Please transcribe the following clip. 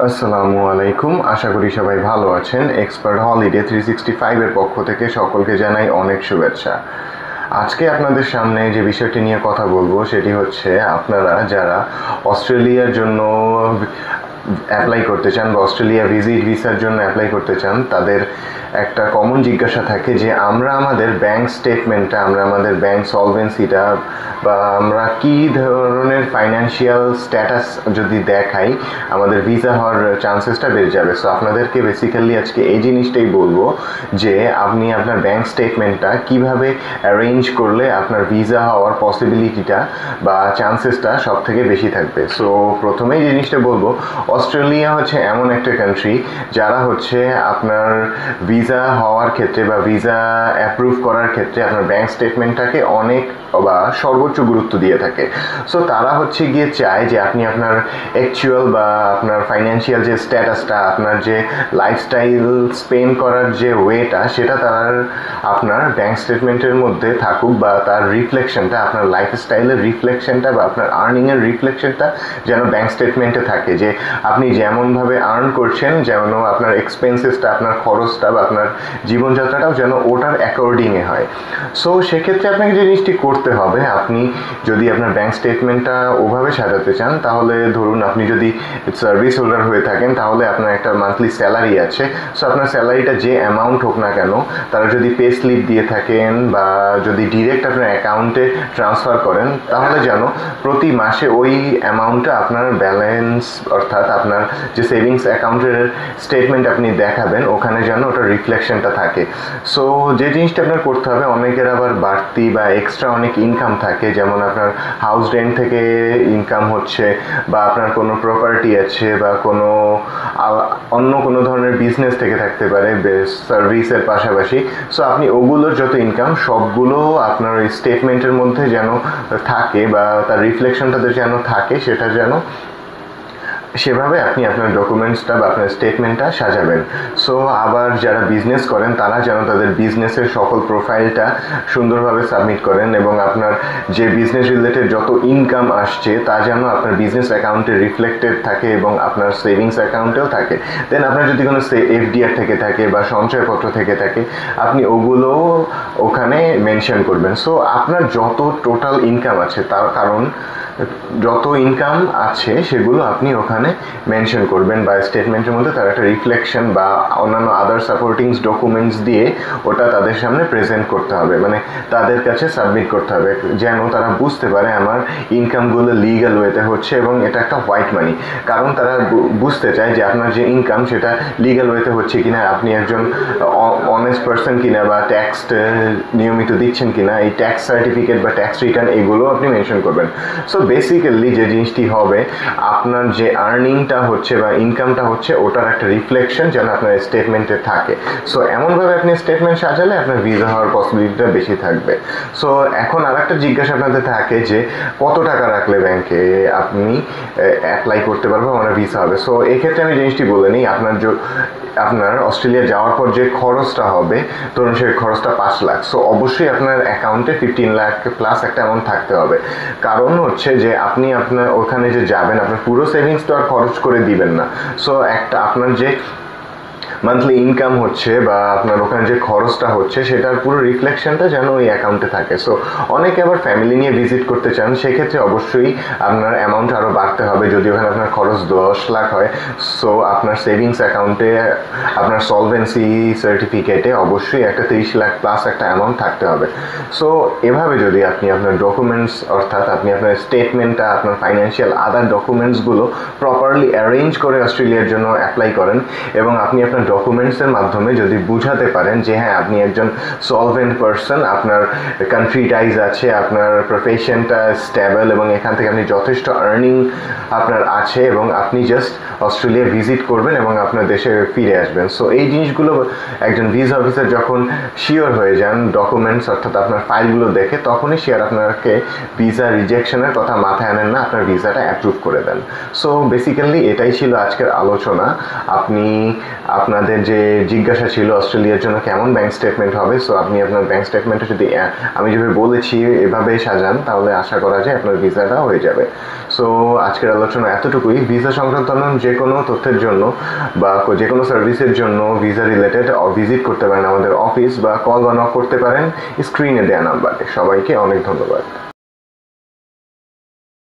আসসালামু আলাইকুম, আশা করি সবাই ভালো আছেন। এক্সপার্ট হলিডে 365 এর পক্ষ থেকে সকলকে জানাই অনেক শুভেচ্ছা। আজকে আপনাদের সামনে যে বিষয়টি নিয়ে কথা বলবো সেটি হচ্ছে, আপনারা যারা অস্ট্রেলিয়ার জন্য অ্যাপ্লাই করতে চান বা অস্ট্রেলিয়া ভিসার জন্য অ্যাপ্লাই করতে চান, তাদের একটা কমন জিজ্ঞাসা থাকে যে আমরা আমাদের ব্যাংক স্টেটমেন্টটা, আমরা আমাদের ব্যাংক সলভেন্সিটা বা আমরা কী ধরনের ফাইন্যান্সিয়াল স্ট্যাটাস যদি দেখাই আমাদের ভিসা হওয়ার চান্সেসটা বেড়ে যাবে। সো আপনাদেরকে বেসিক্যালি আজকে এই জিনিসটাই বলবো যে আপনি আপনার ব্যাংক স্টেটমেন্টটা কিভাবে অ্যারেঞ্জ করলে আপনার ভিসা হওয়ার পসিবিলিটিটা বা চান্সেসটা সব থেকে বেশি থাকবে। সো প্রথমেই যে জিনিসটা বলবো, অস্ট্রেলিয়া হচ্ছে এমন একটা কান্ট্রি যারা হচ্ছে আপনার ভিসা হওয়ার ক্ষেত্রে বা ভিসা অ্যাপ্রুভ করার ক্ষেত্রে আপনার ব্যাংক স্টেটমেন্টটাকে অনেক বা সর্বোচ্চ গুরুত্ব দিয়ে থাকে। সো তারা হচ্ছে গিয়ে চায় যে আপনি আপনার অ্যাকচুয়াল বা আপনার ফাইন্যান্সিয়াল যে স্ট্যাটাসটা, আপনার যে লাইফস্টাইল স্পেন্ড করার যে ওয়েটা, সেটা তার আপনার ব্যাংক স্টেটমেন্টের মধ্যে থাকুক, বা তার রিফ্লেকশনটা, আপনার লাইফস্টাইলের রিফ্লেকশনটা বা আপনার আর্নিংয়ের রিফ্লেকশনটা যেন ব্যাংক স্টেটমেন্টে থাকে। যে আপনি যেমনভাবে আর্ন করছেন, যেমন আপনার এক্সপেন্সেসটা, আপনার খরচটা বা আপনার জীবনযাত্রাটাও যেন ওটার অ্যাকর্ডিংয়ে হয়। সো সেক্ষেত্রে আপনাকে যে জিনিসটি করতে হবে, আপনি যদি আপনার ব্যাংক স্টেটমেন্টটা ওভাবে সাজাতে চান, তাহলে ধরুন আপনি যদি সার্ভিস হোল্ডার হয়ে থাকেন, তাহলে আপনার একটা মান্থলি স্যালারি আছে। সো আপনার স্যালারিটা যে অ্যামাউন্ট হোক না কেন, তারা যদি পে স্লিপ দিয়ে থাকেন বা যদি ডিরেক্ট আপনার অ্যাকাউন্টে ট্রান্সফার করেন, তাহলে যেন প্রতি মাসে ওই অ্যামাউন্টটা আপনার ব্যালেন্স, অর্থাৎ আপনার যে সেভিংস অ্যাকাউন্টের স্টেটমেন্ট আপনি দেখাবেন, ওখানে যেন ওটার রিফ্লেকশনটা থাকে। সো যে জিনিসটা আপনার করতে হবে, অনেকের আবার বাড়তি বা এক্সট্রা অনেক ইনকাম থাকে, যেমন আপনার হাউস রেন্ট থেকে ইনকাম হচ্ছে, বা আপনার কোনো প্রপার্টি আছে, বা কোনো অন্য কোনো ধরনের বিজনেস থেকে থাকতে পারে সার্ভিসের পাশাপাশি। সো আপনি ওগুলোর যত ইনকাম সবগুলো আপনার ওই স্টেটমেন্টের মধ্যে যেন থাকে, বা তার রিফ্লেকশনটা যেন থাকে, সেটা যেন সেভাবে আপনি আপনার ডকুমেন্টসটা বা আপনার স্টেটমেন্টটা সাজাবেন। সো আবার যারা বিজনেস করেন, তারা যেন তাদের বিজনেসের সকল প্রোফাইলটা সুন্দরভাবে সাবমিট করেন, এবং আপনার যে বিজনেস রিলেটেড যত ইনকাম আসছে তা যেন আপনার বিজনেস অ্যাকাউন্টে রিফ্লেক্টেড থাকে এবং আপনার সেভিংস অ্যাকাউন্টেও থাকে। দেন আপনার যদি কোনো এফডিআর থেকে থাকে বা সঞ্চয়পত্র থেকে থাকে, আপনি ওগুলোও ওখানে মেনশন করবেন। সো আপনার যত টোটাল ইনকাম আছে, তার কারণ যত ইনকাম আছে সেগুলো আপনি ওখানে মেনশন করবেন, বা স্টেটমেন্টের মধ্যে তার একটা রিফ্লেকশন বা অন্যান্য আদার সাপোর্টিংস ডকুমেন্টস দিয়ে ওটা তাদের সামনে প্রেজেন্ট করতে হবে, মানে তাদের কাছে সাবমিট করতে হবে, যেন তারা বুঝতে পারে আমার ইনকামগুলো লিগ্যাল ওয়েতে হচ্ছে এবং এটা একটা হোয়াইট মানি। কারণ তারা বুঝতে চায় যে আপনার যে ইনকাম সেটা লিগ্যাল ওয়েতে হচ্ছে কিনা, আপনি একজন অনেস্ট পারসন কিনা, বা ট্যাক্স নিয়মিত দিচ্ছেন কিনা, এই ট্যাক্স সার্টিফিকেট বা ট্যাক্স রিটার্ন এগুলো আপনি মেনশন করবেন। সো বেসিক্যালি যে জিনিসটি হবে, আপনার যে আর্নিংটা হচ্ছে বা ইনকামটা হচ্ছে, ওটার একটা রিফ্লেকশন যেন আপনার স্টেটমেন্টে থাকে। সো এমনভাবে আপনি স্টেটমেন্ট সাজালে আপনার ভিসা হওয়ার পসিবিলিটিটা বেশি থাকবে। সো এখন আর একটা জিজ্ঞাসা আপনাদের থাকে যে কত টাকা রাখলে ব্যাংকে আপনি অ্যাপ্লাই করতে পারবো, মানে ভিসা হবে। সো এক্ষেত্রে আমি জিনিসটি বলে নিই, আপনার অস্ট্রেলিয়া যাওয়ার পর যে খরচটা হবে, ধরুন সেই খরচটা 5 লাখ। সো অবশ্যই আপনার অ্যাকাউন্টে 15 লাখ প্লাস একটা অ্যামাউন্ট থাকতে হবে। কারণ হচ্ছে যে আপনি আপনার ওখানে যে যাবেন, আপনার পুরো সেভিংস তো আর খরচ করে দিবেন না। সো একটা আপনার যে মান্থলি ইনকাম হচ্ছে বা আপনার ওখানে যে খরচটা হচ্ছে, সেটার পুরো রিফ্লেকশনটা যেন ওই অ্যাকাউন্টে থাকে। সো অনেকে আবার ফ্যামিলি নিয়ে ভিজিট করতে চান, সেক্ষেত্রে অবশ্যই আপনার অ্যামাউন্ট আরও বাড়তে হবে। যদি ওখানে আপনার খরচ 10 লাখ হয়, সো আপনার সেভিংস অ্যাকাউন্টে, আপনার সলভেন্সি সার্টিফিকেটে অবশ্যই একটা 30 লাখ প্লাস একটা অ্যামাউন্ট থাকতে হবে। সো এভাবে যদি আপনি আপনার ডকুমেন্টস, অর্থাৎ আপনি আপনার স্টেটমেন্টটা, আপনার ফাইন্যান্সিয়াল আদার ডকুমেন্টসগুলো প্রপারলি অ্যারেঞ্জ করে অস্ট্রেলিয়ার জন্য অ্যাপ্লাই করেন, এবং আপনি আপনার ডকুমেন্টসের মাধ্যমে যদি বুঝাতে পারেন যে হ্যাঁ আপনি একজন সলভেন্ট পারসন, আপনার কান্ট্রি টাইজ আছে, আপনার প্রফেশনটা স্টেবল, এবং এখান থেকে আপনি যথেষ্ট আর্নিং আপনার আছে, এবং আপনি জাস্ট অস্ট্রেলিয়া ভিজিট করবেন এবং আপনার দেশে ফিরে আসবেন। সো এই জিনিসগুলো একজন ভিসা অফিসার যখন শিওর হয়ে যান ডকুমেন্টস, অর্থাৎ আপনার ফাইলগুলো দেখে, তখনই সে আর আপনাকে ভিসা রিজেকশনের কথা মাথায় আনেন না, আপনার ভিসাটা অ্যাপ্রুভ করে দেন। সো বেসিক্যালি এটাই ছিল আজকের আলোচনা। আপনি আপনার আপনাদের যে জিজ্ঞাসা ছিল অস্ট্রেলিয়ার জন্য কেমন ব্যাংক স্টেটমেন্ট হবে, সো আপনি আপনার ব্যাংক স্টেটমেন্টটা যদি আমি যেভাবে বলেছি এভাবে সাজান তাহলে আশা করা যায় আপনার ভিসাটা হয়ে যাবে। সো আজকের আলোচনা এতটুকুই। ভিসা সংক্রান্ত যে কোনো তথ্যের জন্য বা যে কোনো সার্ভিসের জন্য ভিসা রিলেটেড ভিজিট করতে পারেন আমাদের অফিস বা কল বা নক করতে পারেন স্ক্রিনে দেওয়া নাম্বারে। সবাইকে অনেক ধন্যবাদ।